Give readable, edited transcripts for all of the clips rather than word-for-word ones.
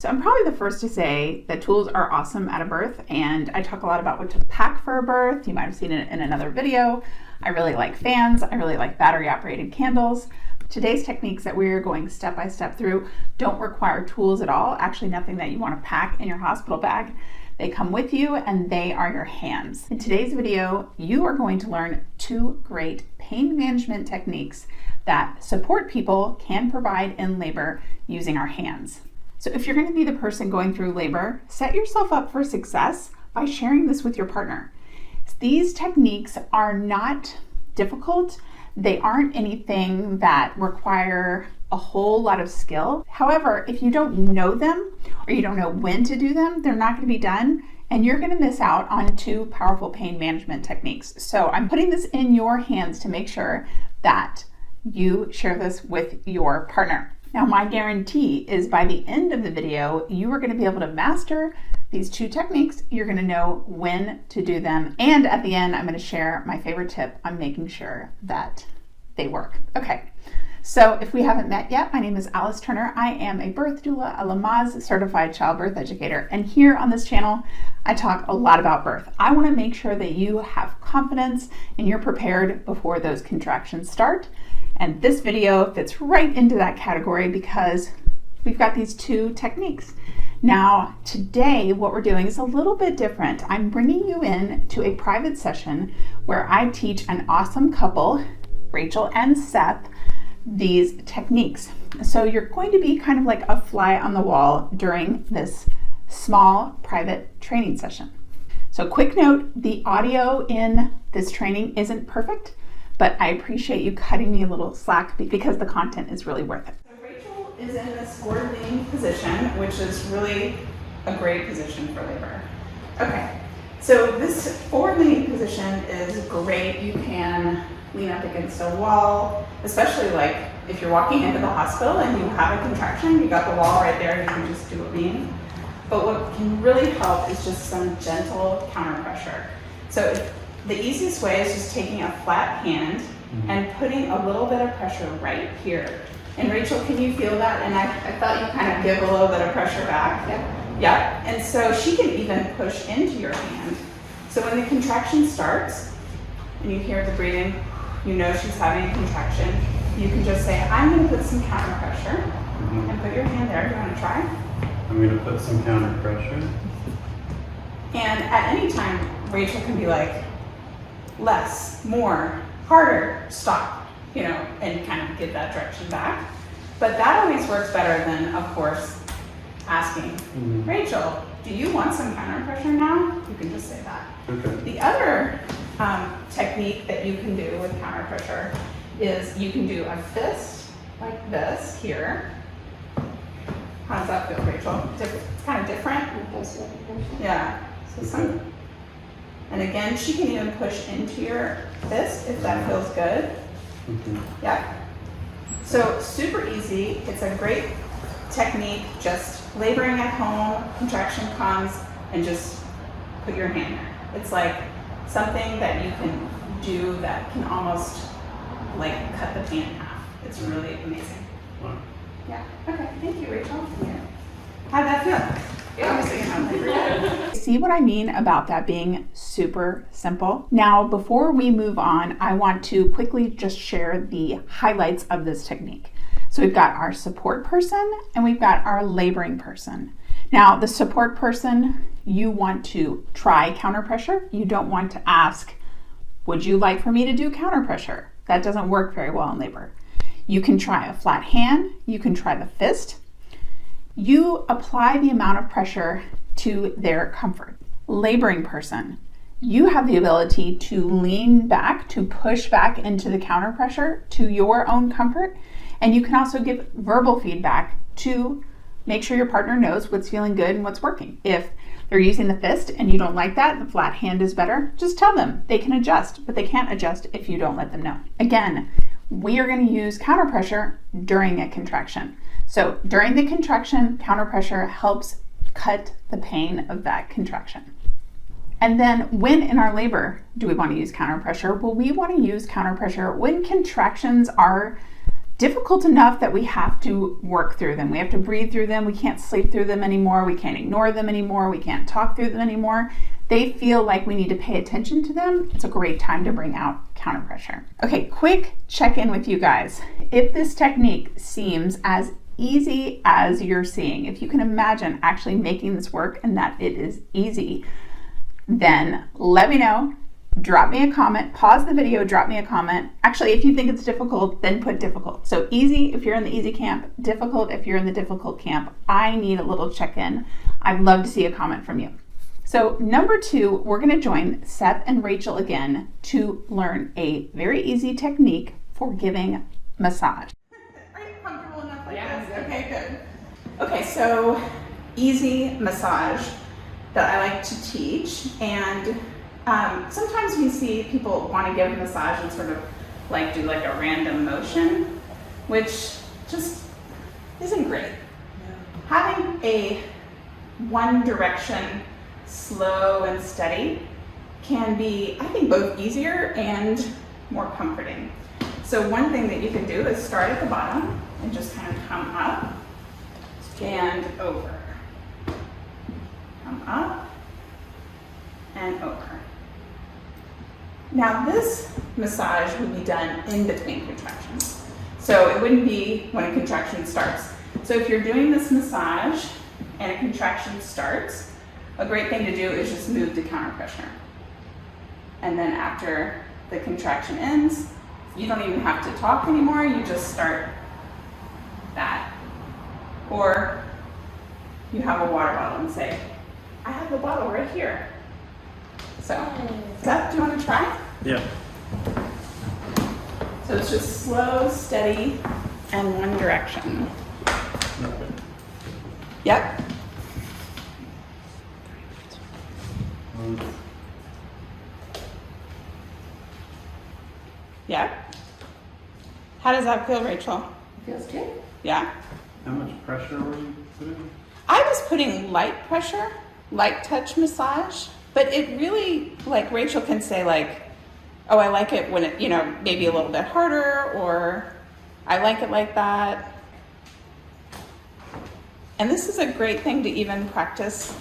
So I'm probably the first to say that tools are awesome at a birth, and I talk a lot about what to pack for a birth. You might have seen it in another video. I really like fans. I really like battery operated candles. Today's techniques that we're going step by step through don't require tools at all. Actually, nothing that you want to pack in your hospital bag. They come with you and they are your hands. In today's video, you are going to learn 2 great pain management techniques that support people can provide in labor using our hands. So if you're going to be the person going through labor, set yourself up for success by sharing this with your partner. These techniques are not difficult. They aren't anything that require a whole lot of skill. However, if you don't know them or you don't know when to do them, they're not going to be done and you're going to miss out on 2 powerful pain management techniques. So I'm putting this in your hands to make sure that you share this with your partner. Now, my guarantee is by the end of the video, you are going to be able to master these 2 techniques. You're going to know when to do them. And at the end, I'm going to share my favorite tip on making sure that they work. Okay, so if we haven't met yet, my name is Alice Turner. I am a birth doula, a Lamaze certified childbirth educator. And here on this channel, I talk a lot about birth. I want to make sure that you have confidence and you're prepared before those contractions start. And this video fits right into that category because we've got these 2 techniques. Now, today, what we're doing is a little bit different. I'm bringing you in to a private session where I teach an awesome couple, Rachel and Seth, these techniques. So you're going to be kind of like a fly on the wall during this small private training session. So quick note, the audio in this training isn't perfect, but I appreciate you cutting me a little slack because the content is really worth it. So Rachel is in this forward leaning position, which is really a great position for labor. Okay, so this forward leaning position is great. You can lean up against a wall, especially like if you're walking into the hospital and you have a contraction, you got the wall right there, you can just do a lean. But what can really help is just some gentle counter pressure. So the easiest way is just taking a flat hand and putting a little bit of pressure right here. And Rachel, can you feel that? And I felt you kind of give a little bit of pressure back. Yeah. And so she can even push into your hand. So when the contraction starts and you hear the breathing, you know she's having a contraction. You can just say, I'm going to put some counter pressure and put your hand there. Do you want to try? I'm going to put some counter pressure. And at any time, Rachel can be like, less, more, harder, stop, and kind of get that direction back. But that always works better than, of course, asking, Rachel, do you want some counter pressure now? You can just say that. Okay. The other technique that you can do with counter pressure is you can do a fist like this here. How does that feel, Rachel? Kind of different? Yeah. So and again, she can even push into your fist if that feels good. Yeah. So super easy. It's a great technique. Just laboring at home, contraction comes, and just put your hand there. It's like something that you can do that can almost like cut the pain in half. It's really amazing. Wow. Yeah. Okay. Thank you, Rachel. Yeah. How'd that feel? See what I mean about that being super simple? Now, before we move on, I want to quickly just share the highlights of this technique. So we've got our support person and we've got our laboring person. Now, the support person, you want to try counter pressure. You don't want to ask, would you like for me to do counter pressure? That doesn't work very well in labor. You can try a flat hand. You can try the fist. You apply the amount of pressure to their comfort. Laboring person, you have the ability to lean back, to push back into the counter pressure to your own comfort. And you can also give verbal feedback to make sure your partner knows what's feeling good and what's working. If they're using the fist and you don't like that, the flat hand is better, just tell them. They can adjust, but they can't adjust if you don't let them know. Again, we are going to use counter pressure during a contraction. So during the contraction, counter pressure helps cut the pain of that contraction. And then when in our labor do we want to use counter pressure? Well, we want to use counter pressure when contractions are difficult enough that we have to work through them. We have to breathe through them. We can't sleep through them anymore. We can't ignore them anymore. We can't talk through them anymore. They feel like we need to pay attention to them. It's a great time to bring out counter pressure. Okay, quick check-in with you guys. If this technique seems as easy as you're seeing, if you can imagine actually making this work and that it is easy, then let me know. Drop me a comment, pause the video, drop me a comment. Actually, if you think it's difficult, then put difficult. So easy if you're in the easy camp, difficult if you're in the difficult camp. I need a little check-in. I'd love to see a comment from you. So number 2, we're gonna join Seth and Rachel again to learn a very easy technique for giving massage. Are you comfortable enough like this? Okay, good. Okay, so easy massage that I like to teach, and sometimes we see people want to give a massage and sort of like do like a random motion, which just isn't great. Yeah. Having a one direction, slow and steady can be, I think, both easier and more comforting. So one thing that you can do is start at the bottom and just kind of come up and over. Come up and over. Now this massage would be done in between contractions. So it wouldn't be when a contraction starts. So if you're doing this massage and a contraction starts, a great thing to do is just move the counter pressure. And then after the contraction ends, you don't even have to talk anymore, you just start that. Or you have a water bottle and say, I have the bottle right here. So, Seth, do you want to try? Yeah. So it's just slow, steady, and one direction. Okay. Yep. Yep. How does that feel, Rachel? It feels good. Yeah? How much pressure were you putting? I was putting light pressure, light touch massage, but it really, like Rachel can say like, oh, I like it when it, maybe a little bit harder, or I like it like that. And this is a great thing to even practice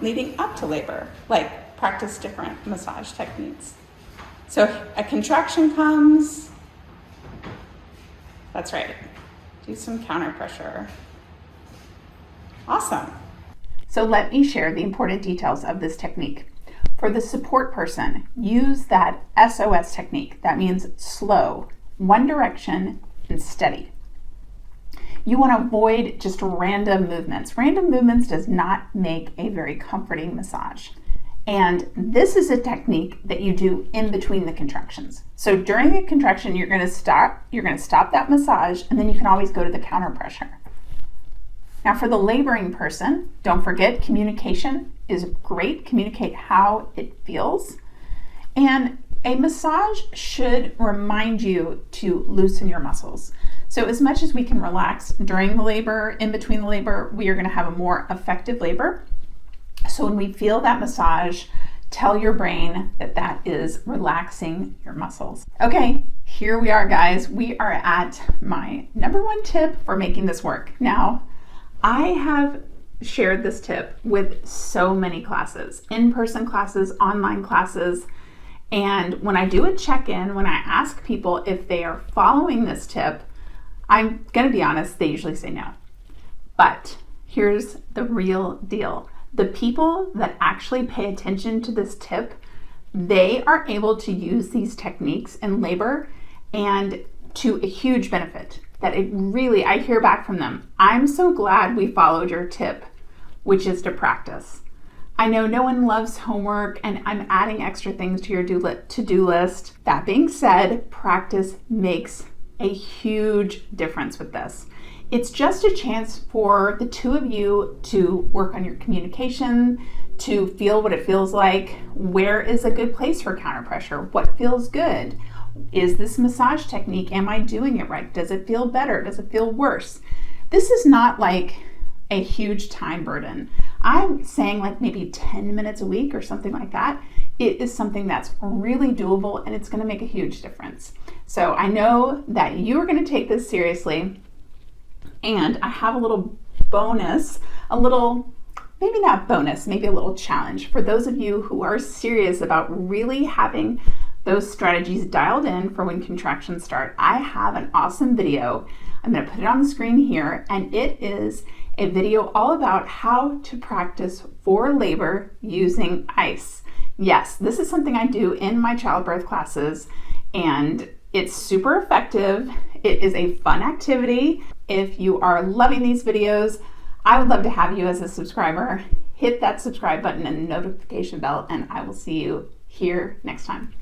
leading up to labor, like practice different massage techniques. So if a contraction comes, that's right, do some counter pressure. Awesome. So let me share the important details of this technique. For the support person, use that SOS technique. That means slow, one direction, and steady. You want to avoid just random movements. Random movements does not make a very comforting massage. And this is a technique that you do in between the contractions. So during a contraction, you're going to stop that massage, and then you can always go to the counter pressure. Now for the laboring person, don't forget communication is great. Communicate how it feels. And a massage should remind you to loosen your muscles. So as much as we can relax during the labor, in between the labor, we are going to have a more effective labor. So when we feel that massage, tell your brain that that is relaxing your muscles. Okay, here we are, guys. We are at my number 1 tip for making this work. Now, I have shared this tip with so many classes, in-person classes, online classes, and when I do a check-in, when I ask people if they are following this tip, I'm gonna be honest, they usually say no. But here's the real deal. The people that actually pay attention to this tip, they are able to use these techniques in labor and to a huge benefit. That it really, I hear back from them, I'm so glad we followed your tip, which is to practice. I know no one loves homework and I'm adding extra things to your to-do list. That being said, practice makes a huge difference with this. It's just a chance for the two of you to work on your communication, to feel what it feels like. Where is a good place for counter pressure? What feels good? Is this massage technique, am I doing it right? Does it feel better? Does it feel worse? This is not like a huge time burden. I'm saying like maybe 10 minutes a week or something like that it is something that's really doable and it's going to make a huge difference. So I know that you are going to take this seriously, and I have a little bonus, maybe not bonus, maybe a little challenge for those of you who are serious about really having those strategies dialed in for when contractions start. I have an awesome video. I'm going to put it on the screen here, and it is a video all about how to practice for labor using ice. Yes, this is something I do in my childbirth classes, and it's super effective. It is a fun activity. If you are loving these videos, I would love to have you as a subscriber. Hit that subscribe button and the notification bell, and I will see you here next time.